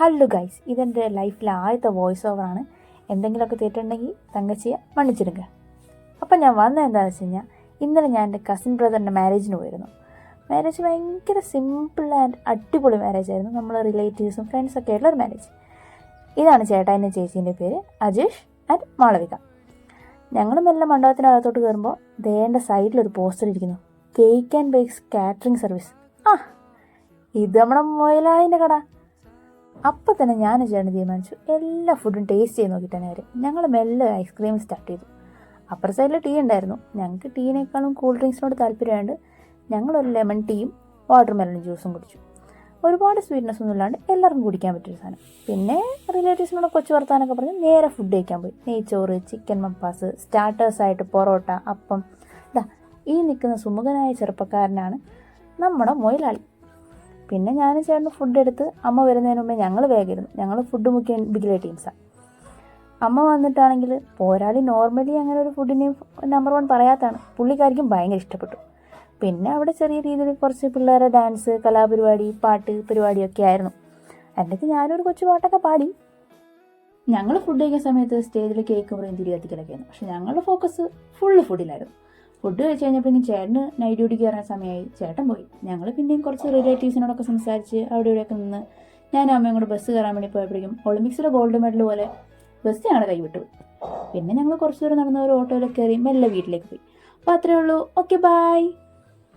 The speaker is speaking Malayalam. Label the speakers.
Speaker 1: ഹലോ ഗൈസ്, ഇതെൻ്റെ ലൈഫിലെ ആദ്യത്തെ വോയിസ് ഓവറാണ്. എന്തെങ്കിലുമൊക്കെ തെറ്റുണ്ടെങ്കിൽ തങ്കച്ചിയെ മன்னிച്ചിടുക. അപ്പം ഞാൻ വന്നത് എന്താണെന്ന് വെച്ച് കഴിഞ്ഞാൽ, ഇന്നലെ ഞാൻ എൻ്റെ കസിൻ ബ്രദറിൻ്റെ മാരേജിന് പോയിരുന്നു. മാരേജ് ഭയങ്കര സിമ്പിൾ ആൻഡ് അടിപൊളി മാരേജ് ആയിരുന്നു. നമ്മൾ റിലേറ്റീവ്സും ഫ്രണ്ട്സൊക്കെ ആയിട്ടുള്ള ഒരു മാരേജ്. ഇതാണ് ചേട്ടാൻ്റെ ചേച്ചീൻ്റെ പേര് അജേഷ് ആൻഡ് മാളവിക. ഞങ്ങൾ മെല്ലെ മണ്ഡപത്തിനകത്തോട്ട് കയറുമ്പോൾ ദേൻ്റെ സൈഡിലൊരു പോസ്റ്റർ ഇരിക്കുന്നു, cake and bakes catering service. ഇത് നമ്മുടെ മൊയലാളിൻ്റെ കട. അപ്പം തന്നെ ഞാൻ ചേട്ടൻ തീരുമാനിച്ചു എല്ലാ ഫുഡും ടേസ്റ്റ് ചെയ്ത് നോക്കിയിട്ട് തന്നെ വരും. ഞങ്ങൾ മെല്ലെ ഐസ്ക്രീം സ്റ്റാർട്ട് ചെയ്തു. അപ്പുറ സൈഡിൽ ടീ ഉണ്ടായിരുന്നു. ഞങ്ങൾക്ക് ടീനേക്കാളും കൂൾ ഡ്രിങ്ക്സിനോട് താല്പര്യമുണ്ട്. ഞങ്ങളൊരു ലെമൺ ടീയും വാട്ടർമെലൺ ജ്യൂസും കുടിച്ചു. ഒരുപാട് സ്വീറ്റ്നെസ് ഒന്നും ഇല്ലാണ്ട് എല്ലാവർക്കും കുടിക്കാൻ പറ്റിയൊരു സാധനം. പിന്നെ റിലേറ്റീവ്സിനോട് കൊച്ചു വർത്താനൊക്കെ പറഞ്ഞ് നേരെ ഫുഡ് കഴിക്കാൻ പോയി. നെയ്ച്ചോറ്, ചിക്കൻ മപ്പാസ്, സ്റ്റാർട്ടേഴ്സായിട്ട് പൊറോട്ട, അപ്പം. ഈ നിൽക്കുന്ന സുമുഖനായ ചെറുപ്പക്കാരനാണ് നമ്മുടെ മൊയിലാളി. പിന്നെ ഞാൻ ചേട്ടന് ഫുഡ് എടുത്ത് അമ്മ വരുന്നതിന് മുമ്പേ ഞങ്ങൾ വേഗമായിരുന്നു. ഞങ്ങൾ ഫുഡ് മുഖ്യ ബിഗിലെ ടീംസാണ്. അമ്മ വന്നിട്ടാണെങ്കിൽ പോരാളി നോർമലി അങ്ങനെ ഒരു ഫുഡിനെയും നമ്പർ 1 പറയാത്തതാണ്. പുള്ളിക്കാരിക്കും ഭയങ്കര ഇഷ്ടപ്പെട്ടു. പിന്നെ അവിടെ ചെറിയ രീതിയിൽ കുറച്ച് പിള്ളേരെ ഡാൻസ്, കലാപരിപാടി, പാട്ട് പരിപാടിയൊക്കെ ആയിരുന്നു. എന്നിട്ട് ഞാനൊരു കൊച്ചു പാട്ടൊക്കെ പാടി. ഞങ്ങൾ ഫുഡ് കഴിക്കുന്ന സമയത്ത് സ്റ്റേജിൽ കേക്ക് മുറിയും തിരി കത്തിക്കലൊക്കെ ആയിരുന്നു. പക്ഷെ ഞങ്ങളുടെ ഫോക്കസ് ഫുള്ള് ഫുഡിലായിരുന്നു. ഫുഡ് കഴിച്ച് കഴിഞ്ഞപ്പോഴേക്കും ചേട്ടന് നൈറ്റ് ഡ്യൂട്ടിക്ക് കയറാൻ സമയമായി. ചേട്ടൻ പോയി. ഞങ്ങൾ പിന്നെയും കുറച്ച് റിലേറ്റീവ്സിനോടൊക്കെ സംസാരിച്ച് അവിടെ ഇവിടെയൊക്കെ നിന്ന് ഞാനും അമ്മയും കൂടെ ബസ് കയറാൻ വേണ്ടി പോയപ്പോഴേക്കും ഒളിമ്പിക്സിലെ ഗോൾഡ് മെഡൽ പോലെ ബസ് ഞങ്ങളുടെ കൈവിട്ടു. പിന്നെ ഞങ്ങൾ കുറച്ച് ദൂരം നടന്ന ഒരു ഓട്ടോയിലൊക്കെ കയറി മെല്ലെ വീട്ടിലേക്ക് പോയി. അപ്പോൾ അത്രയേ ഉള്ളൂ. Okay, by.